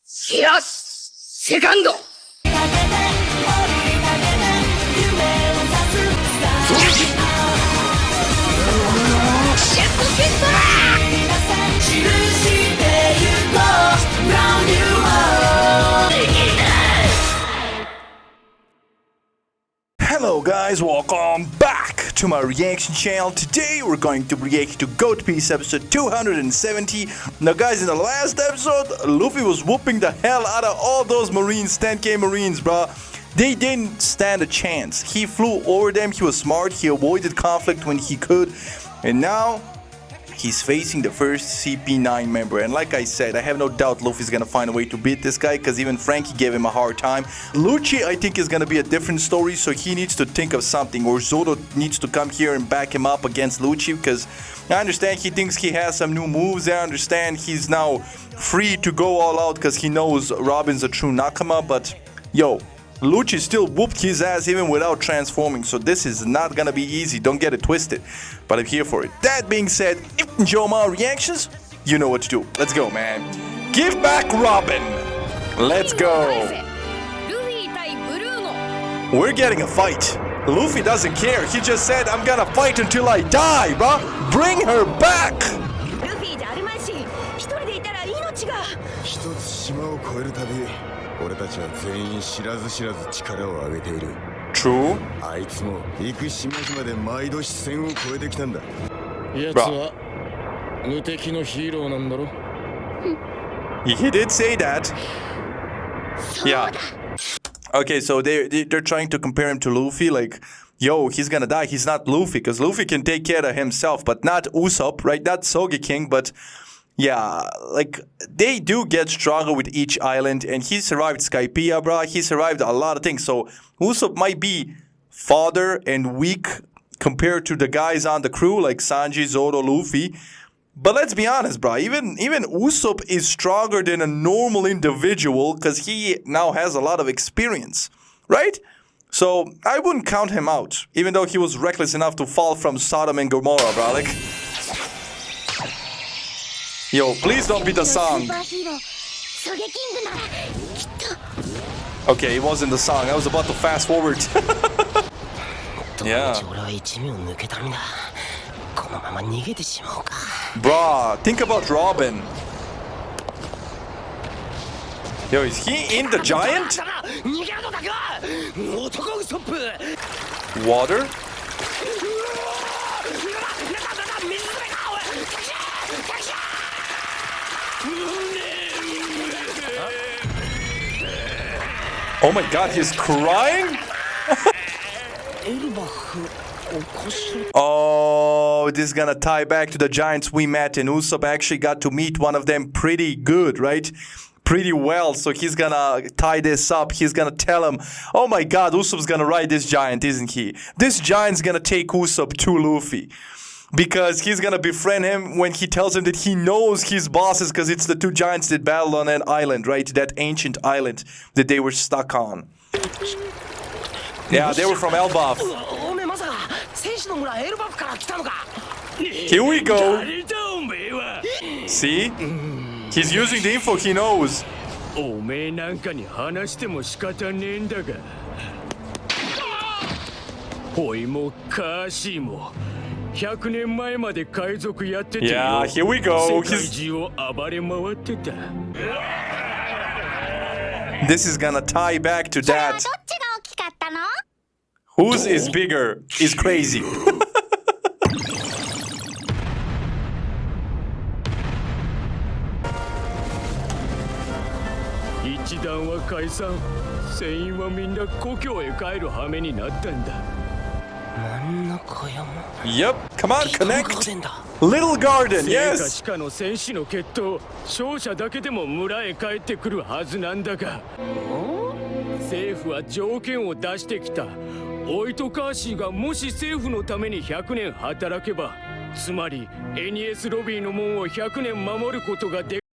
よしセカンドHello guys, welcome back to my reaction channel. Today we're going to react to Goat Piece episode 270. Now guys, in the last episode, Luffy was whooping the hell out of all those Marines, 10k Marines, bruh. They didn't stand a chance. He flew over them, he was smart, he avoided conflict when he could. And now, he's facing the first CP9 member, and like I said, I have no doubt Luffy's gonna find a way to beat this guy, because even Frankie gave him a hard time. Lucci, I think, is gonna be a different story, so he needs to think of something, or Zoro needs to come here and back him up against Lucci, because I understand he thinks he has some new moves. I understand he's now free to go all out because he knows Robin's a true nakama, but yo, Lucci still whooped his ass even without transforming, so this is not gonna be easy, don't get it twisted, but I'm here for it. That being said, if you enjoy my reactions, you know what to do. Let's go, man. Give back Robin. Let's go. We're getting a fight. Luffy doesn't care, he just said, I'm gonna fight until I die, bruh. Bring her back. True. He did say that. Yeah. Okay, so they're trying to compare him to Luffy, like, yo, he's gonna die, he's not Luffy, because Luffy can take care of himself, but not Usopp, right? Not Sogeking, but yeah, like, they do get stronger with each island, and he survived Skypiea, bruh. He survived a lot of things, so Usopp might be fodder and weak compared to the guys on the crew, like Sanji, Zoro, Luffy. But let's be honest, bruh, even Usopp is stronger than a normal individual, because he now has a lot of experience, right? So, I wouldn't count him out, even though he was reckless enough to fall from Sodom and Gomorrah, bruh, like... Yo, please don't be the song. Okay, it wasn't the song. I was about to fast forward. Yeah. Bruh, think about Robin. Yo, is he in the giant? Water? Oh my god, he's crying? Oh, this is gonna tie back to the giants we met, and Usopp actually got to meet one of them pretty good, right? Pretty well, so he's gonna tie this up. He's gonna tell him, oh my god, Usopp's gonna ride this giant, isn't he? This giant's gonna take Usopp to Luffy, because he's gonna befriend him when he tells him that he knows his bosses, because it's the two giants that battled on that island, right? That ancient island that they were stuck on. Yeah, they were from Elbaf. Here we go. See? He's using the info he knows. Yeah, here we go. This is gonna tie back to that. Whose is bigger is crazy. Yep, come on, connect. Little garden, yes.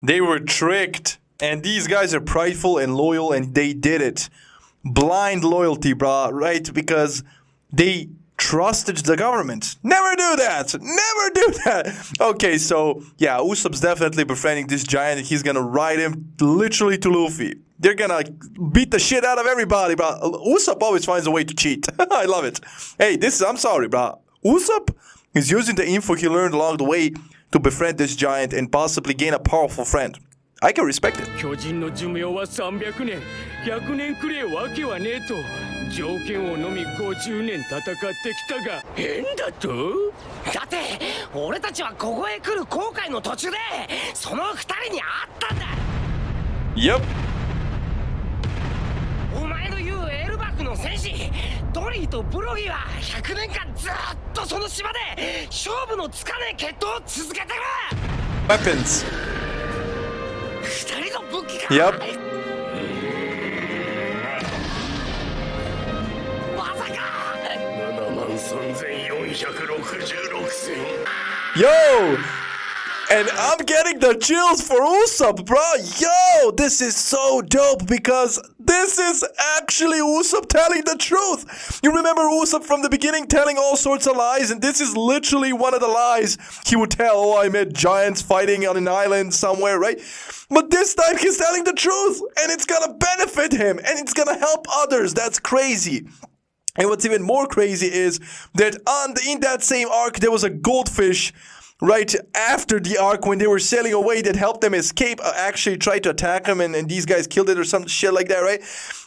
They were tricked. And these guys are prideful and loyal, and they did it. Blind loyalty, brah, right? Because they trusted the government. Never do that. Never do that. Okay, so yeah, Usopp's definitely befriending this giant. He's gonna ride him literally to Luffy. They're gonna beat the shit out of everybody, bro. Usopp always finds a way to cheat. I love it. Hey, I'm sorry, bro. Usopp is using the info he learned along the way to befriend this giant and possibly gain a powerful friend. I can respect it. 巨人の寿命は300年100年くれえわけはねえと条件をのみ50年戦ってきたが変だとだって俺たちはここへ来る航海の途中でその2人に会ったんだ Yep. お前の言うエルバクの戦士ドリーとブロギーは100年間ずっとその島で勝負のつかねえ決闘を続けてる Weapons. 2人の武器か Yep. まさか73466戦 Yo! And I'm getting the chills for Usopp, bro. Yo, this is so dope because this is actually Usopp telling the truth. You remember Usopp from the beginning telling all sorts of lies, and this is literally one of the lies he would tell. Oh, I met giants fighting on an island somewhere, right? But this time he's telling the truth, and it's gonna benefit him, and it's gonna help others. That's crazy. And what's even more crazy is that in that same arc, there was a goldfish right after the arc when they were sailing away that helped them escape, actually tried to attack him and these guys killed it or some shit like that, right?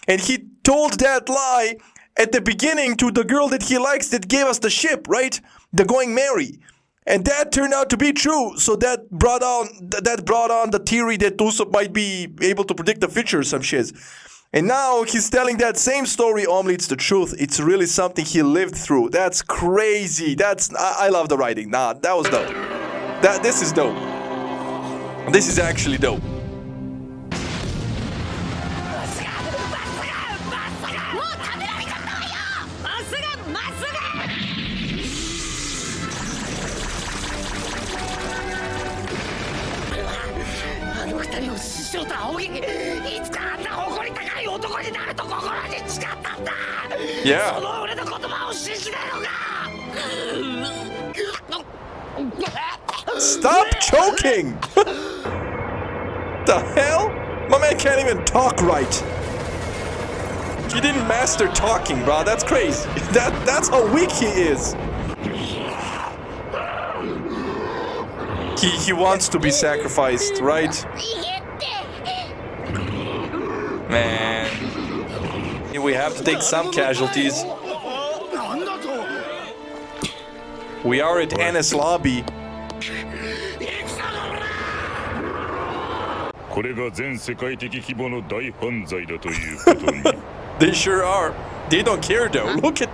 And he told that lie at the beginning to the girl that he likes that gave us the ship, right? The Going Merry. And that turned out to be true. So that brought on the theory that Usopp might be able to predict the future or some shit. And now he's telling that same story, only it's the truth. It's really something he lived through. That's crazy. I love the writing. Nah, that was dope. This is dope. This is actually dope. もう食べられちゃったわよまっすぐまっすぐあの2人を師匠と仰ぎいつかあんな誇り高い男になると心に誓ったんだ Yeah. その俺の言葉を信じないのか Stop choking! The hell? My man can't even talk right. He didn't master talking, bro. That's crazy. That's how weak he is. He wants to be sacrificed, right? Man. We have to take some casualties. We are at Anna's lobby. これが全世界的規模の大犯罪だということに They sure are. They don't care though. Look at...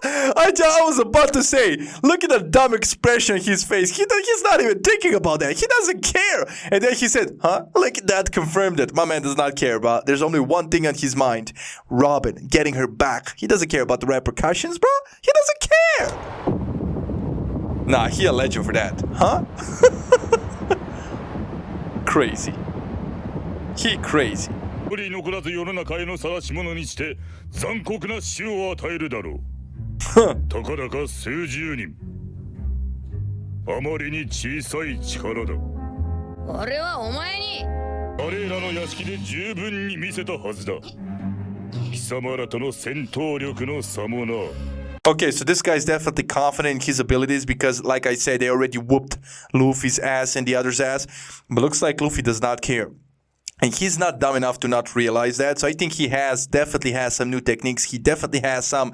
I was about to say, look at the dumb expression on his face. He's not even thinking about that. He doesn't care. And then he said, huh? Look at that, confirmed it. My man does not care about. There's only one thing on his mind. Robin, getting her back. He doesn't care about the repercussions, bro. He doesn't care. Nah, he a legend for that. Huh? Crazy. He crazy. 一人残らず世の中への晒し者にして残酷な死を与えるだろうたかだか数十人あまりに小さい力だ俺はお前に彼らの屋敷で十分に見せたはずだ貴様らとの戦闘力の差もな Okay, so this guy's definitely confident in his abilities because, like I said, they already whooped Luffy's ass and the other's ass. But looks like Luffy does not care. And he's not dumb enough to not realize that. So I think he definitely has some new techniques. He definitely has some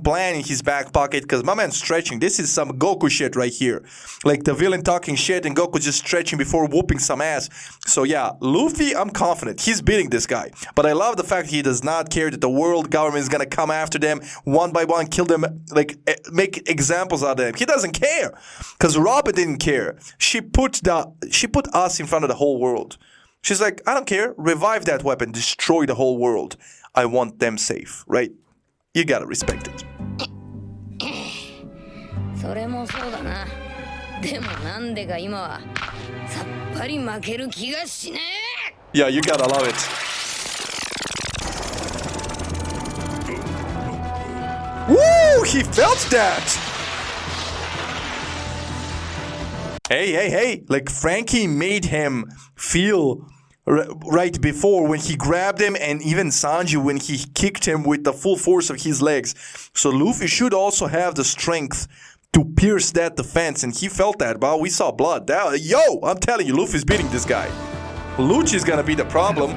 plan in his back pocket. Because my man's stretching. This is some Goku shit right here. Like the villain talking shit and Goku just stretching before whooping some ass. So yeah, Luffy, I'm confident. He's beating this guy. But I love the fact he does not care that the world government is going to come after them one by one, kill them, like make examples out of them. He doesn't care. Because Robin didn't care. She put us in front of the whole world. She's like, I don't care. Revive that weapon. Destroy the whole world. I want them safe, right? You gotta respect it. それもそうだな。でもなんでか今はさっぱり負ける気がしねえ。Yeah, you gotta love it. Woo! He felt that! Hey. Like, Frankie made him feel right before when he grabbed him, and even Sanji when he kicked him with the full force of his legs. So Luffy should also have the strength to pierce that defense, and he felt that, bro. We saw blood. Yo, I'm telling you, Luffy's beating this guy. Lucci's gonna be the problem.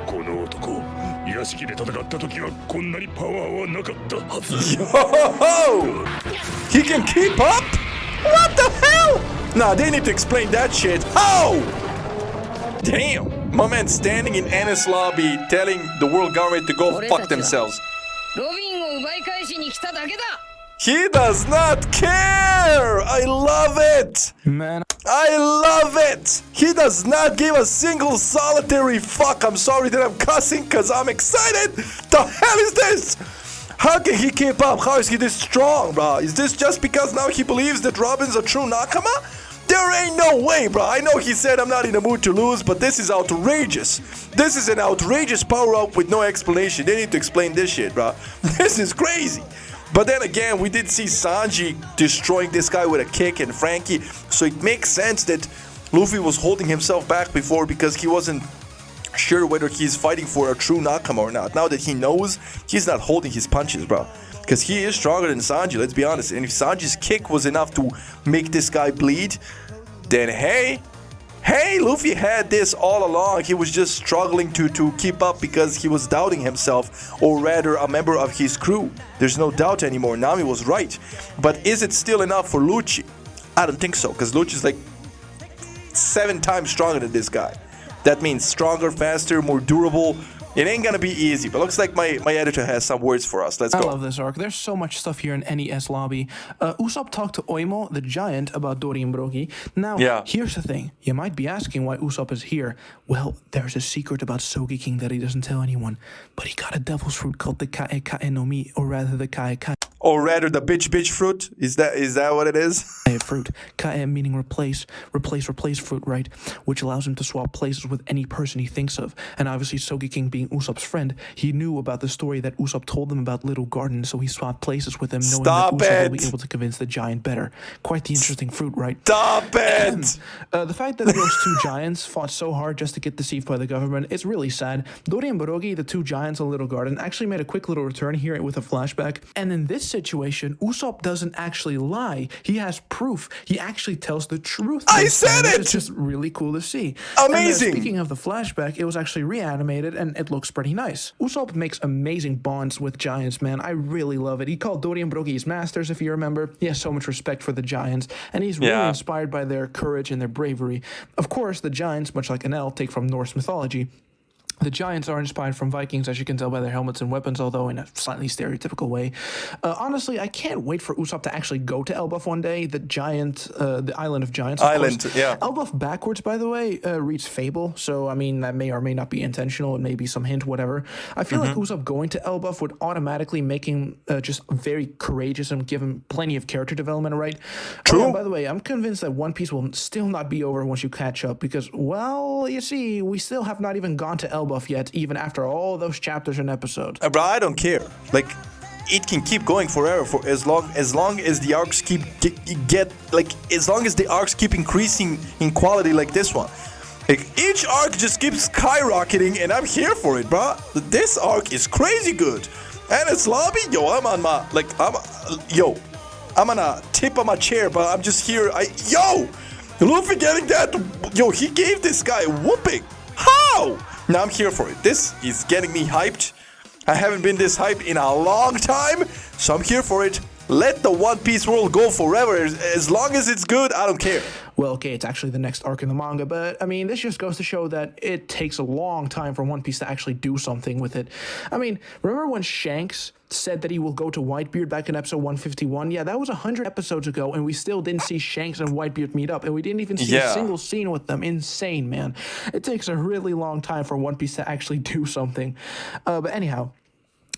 この男、屋敷で戦った時はこんなにパワーはなかったはず。 Yo! He can keep up? What the hell? Nah, they need to explain that shit. How? Damn. My man standing in Anna's lobby telling the world government to go fuck themselves. ロビンを奪い返しに来ただけだ。 He does not care! I love it! Man. I love it! He does not give a single solitary fuck. I'm sorry that I'm cussing because I'm excited! The hell is this? How can he keep up? How is he this strong, bro? Is this just because now he believes that Robin's a true Nakama? There ain't no way, bro. I know he said I'm not in the mood to lose, but this is outrageous. This is an outrageous power-up with no explanation. They need to explain this shit, bro. This is crazy. But then again, we did see Sanji destroying this guy with a kick and Frankie, so it makes sense that Luffy was holding himself back before because he wasn't sure whether he's fighting for a true Nakama or not. Now that he knows, he's not holding his punches, bro. Because he is stronger than Sanji, let's be honest. And if Sanji's kick was enough to make this guy bleed, then hey, Luffy had this all along. He was just struggling to keep up because he was doubting himself, or rather a member of his crew. There's no doubt anymore. Nami was right. But is it still enough for Lucci? I don't think so, because Lucci's like 7 times stronger than this guy. That means stronger, faster, more durable. It ain't gonna be easy, but looks like my editor has some words for us. Let's go. I love this arc. There's so much stuff here in NES lobby. Usopp talked to Oimo, the giant, about Dori and Brogy. Now, here's the thing. You might be asking why Usopp is here. Well, there's a secret about Sogeking that he doesn't tell anyone. But he got a devil's fruit called the Kae Kae no Mi, or rather the Kae Kae. Or rather the bitch fruit? Is that what it is? Fruit. Kae meaning replace fruit, right? Which allows him to swap places with any person he thinks of. And obviously Sogeking being Usopp's friend, he knew about the story that Usopp told him about Little Garden, so he swapped places with him, knowing that Usopp will be able to convince the giant better. Quite the interesting fruit, right? Stop it! The fact that those two giants fought so hard just to get deceived by the government is really sad. Dori and Brogy, the two giants in Little Garden, actually made a quick little return here with a flashback. And in this situation, Usopp doesn't actually lie. He has proof. He actually tells the truth. I said it! It's just really cool to see. Amazing! And, speaking of the flashback, it was actually reanimated and it looks pretty nice. Usopp makes amazing bonds with giants, man. I really love it. He called Dori and Brogy his masters, if you remember. He has so much respect for the giants, and he's really inspired by their courage and their bravery. Of course, the giants, much like Enel, take from Norse mythology. The giants are inspired from Vikings, as you can tell by their helmets and weapons, although in a slightly stereotypical way. Honestly, I can't wait for Usopp to actually go to Elbaf one day, the Island of Giants. Elbaf backwards, by the way, reads Fable, so, I mean, that may or may not be intentional. It may be some hint, whatever. I feel like Usopp going to Elbaf would automatically make him just very courageous and give him plenty of character development, right? True. And by the way, I'm convinced that One Piece will still not be over once you catch up, because, well, you see, we still have not even gone to Elbaf yet, even after all those chapters and episodes. Bro, I don't care. Like, it can keep going forever for as long as the arcs as long as the arcs keep increasing in quality like this one. Like, each arc just keeps skyrocketing, and I'm here for it, bro. This arc is crazy good. And it's lobby, I'm on a tip of my chair, but I'm just here. Luffy getting that. He gave this guy a whooping. How? Now I'm here for it. This is getting me hyped. I haven't been this hyped in a long time, so I'm here for it. Let the One Piece world go forever. As long as it's good, I don't care. Well, okay, it's actually the next arc in the manga, but, I mean, this just goes to show that it takes a long time for One Piece to actually do something with it. I mean, remember when Shanks said that he will go to Whitebeard back in episode 151? Yeah, that was 100 episodes ago, and we still didn't see Shanks and Whitebeard meet up, and we didn't even see a single scene with them. Insane, man. It takes a really long time for One Piece to actually do something. But anyhow,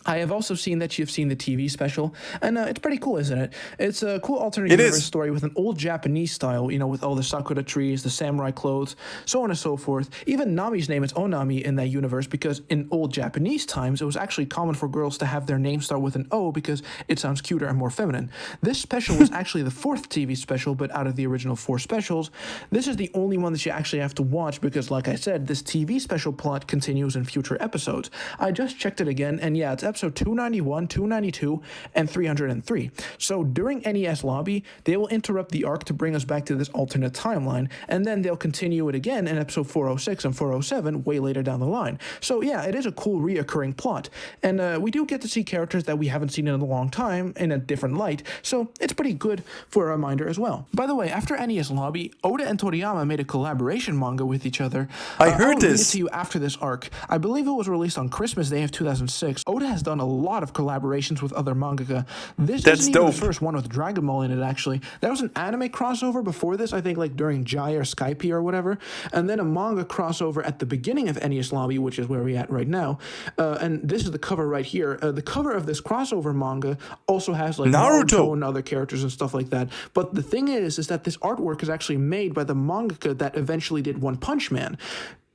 I have also seen that you've seen the TV special, and it's pretty cool, isn't it? It's a cool alternate universe story with an old Japanese style, you know, with all the sakura trees, the samurai clothes, so on and so forth. Even Nami's name is Onami in that universe because in old Japanese times, it was actually common for girls to have their name start with an O because it sounds cuter and more feminine. This special was actually the 4th TV special, but out of the original 4 specials, this is the only one that you actually have to watch because, like I said, this TV special plot continues in future episodes. I just checked it again, and yeah, it's episode 291, 292, and 303. So during NES Lobby, they will interrupt the arc to bring us back to this alternate timeline, and then they'll continue it again in episode 406 and 407 way later down the line. So yeah, it is a cool reoccurring plot, and we do get to see characters that we haven't seen in a long time in a different light, so it's pretty good for a reminder as well. By the way, after NES Lobby, Oda and Toriyama made a collaboration manga with each other. I heard I'll this. read it to you after this arc. I believe it was released on Christmas Day of 2006. Oda has done a lot of collaborations with other mangaka. This isn't even the first one with Dragon Ball in it, actually. There was an anime crossover before this, I think like during Jai or Skype or whatever, and then a manga crossover at the beginning of NES Lobby, which is where we're at right now. And this is the cover right here. The cover of this crossover manga also has like Naruto and other characters and stuff like that. But the thing is that this artwork is actually made by the mangaka that eventually did One Punch Man.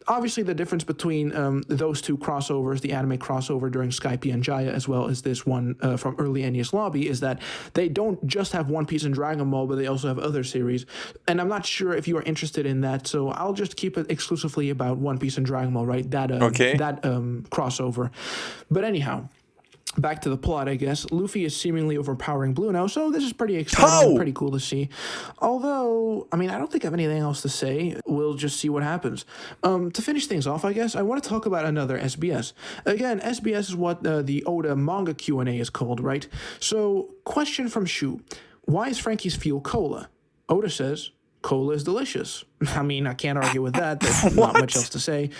Obviously, the difference between those two crossovers, the anime crossover during Skype and Jaya, as well as this one from early NES Lobby, is that they don't just have One Piece and Dragon Ball, but they also have other series. And I'm not sure if you are interested in that, so I'll just keep it exclusively about One Piece and Dragon Ball, right? That crossover. But anyhow, back to the plot, I guess. Luffy is seemingly overpowering Blueno, so this is pretty exciting and pretty cool to see. Although, I mean, I don't think I have anything else to say. We'll just see what happens. To finish things off, I guess, I want to talk about another SBS. Again, SBS is what the Oda manga Q&A is called, right? So, question from Shu. Why is Frankie's fuel cola? Oda says, cola is delicious. I mean, I can't argue with that. There's not much else to say.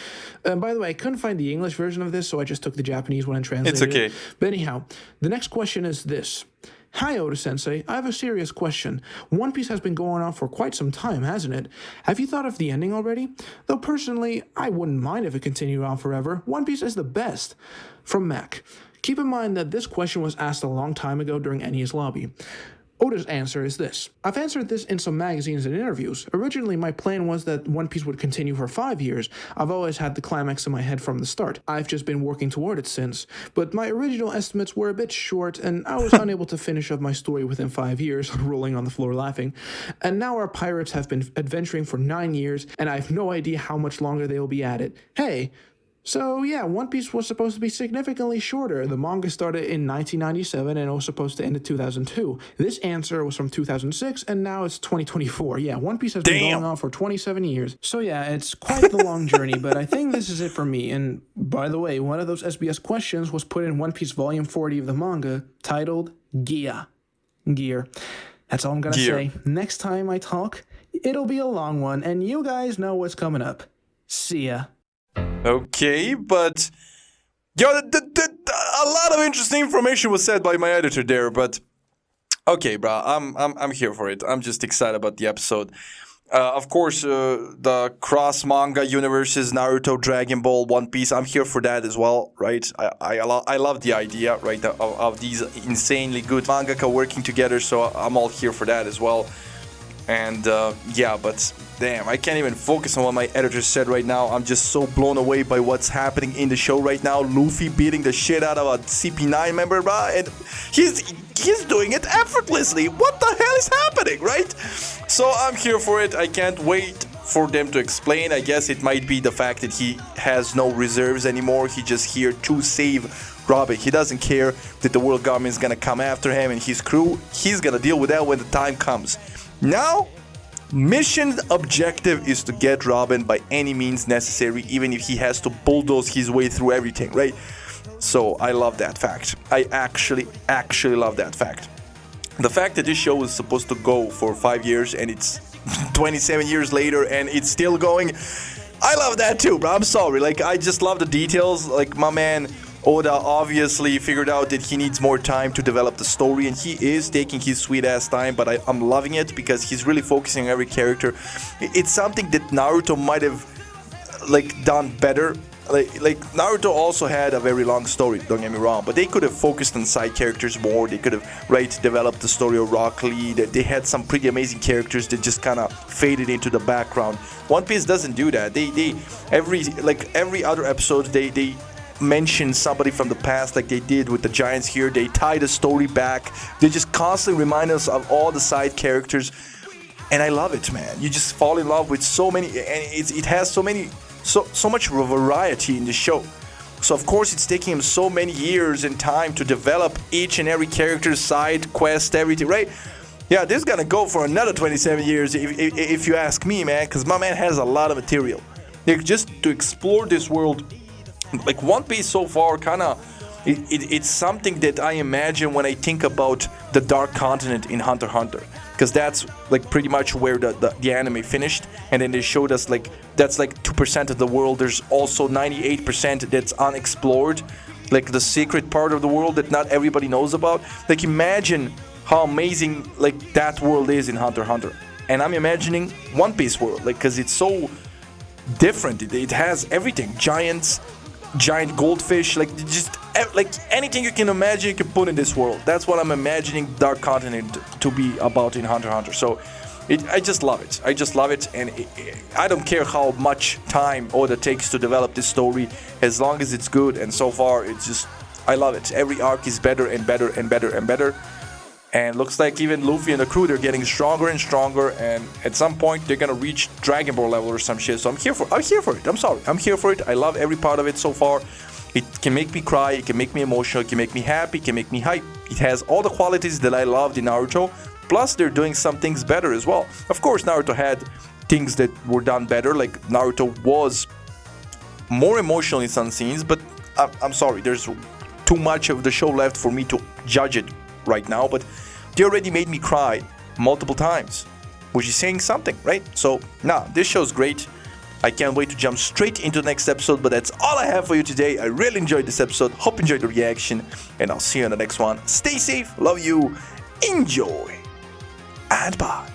By the way, I couldn't find the English version of this, so I just took the Japanese one and translated it. It's okay. But anyhow, the next question is this. Hi, Oda-sensei. I have a serious question. One Piece has been going on for quite some time, hasn't it? Have you thought of the ending already? Though personally, I wouldn't mind if it continued on forever. One Piece is the best. From Mac. Keep in mind that this question was asked a long time ago during NES Lobby. Oda's answer is this. I've answered this in some magazines and interviews. Originally, my plan was that One Piece would continue for 5 years. I've always had the climax in my head from the start. I've just been working toward it since. But my original estimates were a bit short, and I was unable to finish up my story within 5 years, rolling on the floor laughing. And now our pirates have been adventuring for 9 years, and I have no idea how much longer they will be at it. Hey! So yeah, One Piece was supposed to be significantly shorter. The manga started in 1997 and it was supposed to end in 2002. This answer was from 2006 and now it's 2024. Yeah, One Piece has been going on for 27 years. So yeah, it's quite the long journey, but I think this is it for me. And by the way, one of those SBS questions was put in One Piece Volume 40 of the manga, titled Gear. That's all I'm gonna say. Next time I talk, it'll be a long one, and you guys know what's coming up. See ya. Okay, but yo, a lot of interesting information was said by my editor there. But okay, bro, I'm here for it. I'm just excited about the episode. Of course, the cross manga universes, Naruto, Dragon Ball, One Piece. I'm here for that as well, right? I love the idea, right, of these insanely good mangaka working together. So I'm all here for that as well. And yeah, but damn, I can't even focus on what my editor said right now. I'm just so blown away by what's happening in the show right now. Luffy beating the shit out of a CP9 member, bro, and he's doing it effortlessly. What the hell is happening, right? So I'm here for it. I can't wait for them to explain. I guess it might be the fact that he has no reserves anymore. He's just here to save Robin. He doesn't care that the world government is gonna come after him and his crew. He's gonna deal with that when the time comes. Now, mission objective is to get Robin by any means necessary, even if he has to bulldoze his way through everything, right? So I love that fact. I actually love that fact. The fact that this show was supposed to go for 5 years and it's 27 years later and it's still going, I love that too, bro. I'm sorry. Like, I just love the details. Like, my man Oda obviously figured out that he needs more time to develop the story, and he is taking his sweet-ass time, but I'm loving it because he's really focusing on every character. It's something that Naruto might have, like, done better like Naruto also had a very long story, don't get me wrong, but they could have focused on side characters more. They could have developed the story of Rock Lee. They had some pretty amazing characters that just kind of faded into the background. One Piece doesn't do that. They every other episode they mention somebody from the past, like they did with the Giants here. They tie the story back. They just constantly remind us of all the side characters, and I love it, man. You just fall in love with so many, and it has so much variety in the show. So of course it's taking him so many years and time to develop each and every character's side quest, everything, right? Yeah, this is gonna go for another 27 years if you ask me, man, because my man has a lot of material. Like, just to explore this world. Like, One Piece so far, it's something that I imagine when I think about the Dark Continent in Hunter x Hunter, because that's like pretty much where the anime finished, and then they showed us like that's like 2% of the world. There's also 98% that's unexplored, like the secret part of the world that not everybody knows about. Like, imagine how amazing like that world is in Hunter x Hunter, and I'm imagining One Piece world, like, because it's so different. It has everything: giants, giant goldfish, like just like anything you can imagine you can put in this world. That's what I'm imagining Dark Continent to be about in Hunter x Hunter. So I just love it. I just love it, and I don't care how much time Oda takes to develop this story, as long as it's good. And so far, it's just, I love it. Every arc is better and better and better and better. And looks like even Luffy and the crew, they're getting stronger and stronger, and at some point they're gonna reach Dragon Ball level or some shit. So I'm here for it. I'm sorry. I'm here for it. I love every part of it so far. It can make me cry, it can make me emotional, it can make me happy, it can make me hype. It has all the qualities that I loved in Naruto, plus they're doing some things better as well. Of course, Naruto had things that were done better, like Naruto was more emotional in some scenes, but I'm sorry, there's too much of the show left for me to judge it right now, but they already made me cry multiple times, which is saying something, right? So, this show's great. I can't wait to jump straight into the next episode, but that's all I have for you today. I really enjoyed this episode. Hope you enjoyed the reaction, and I'll see you in the next one. Stay safe, love you, enjoy, and bye.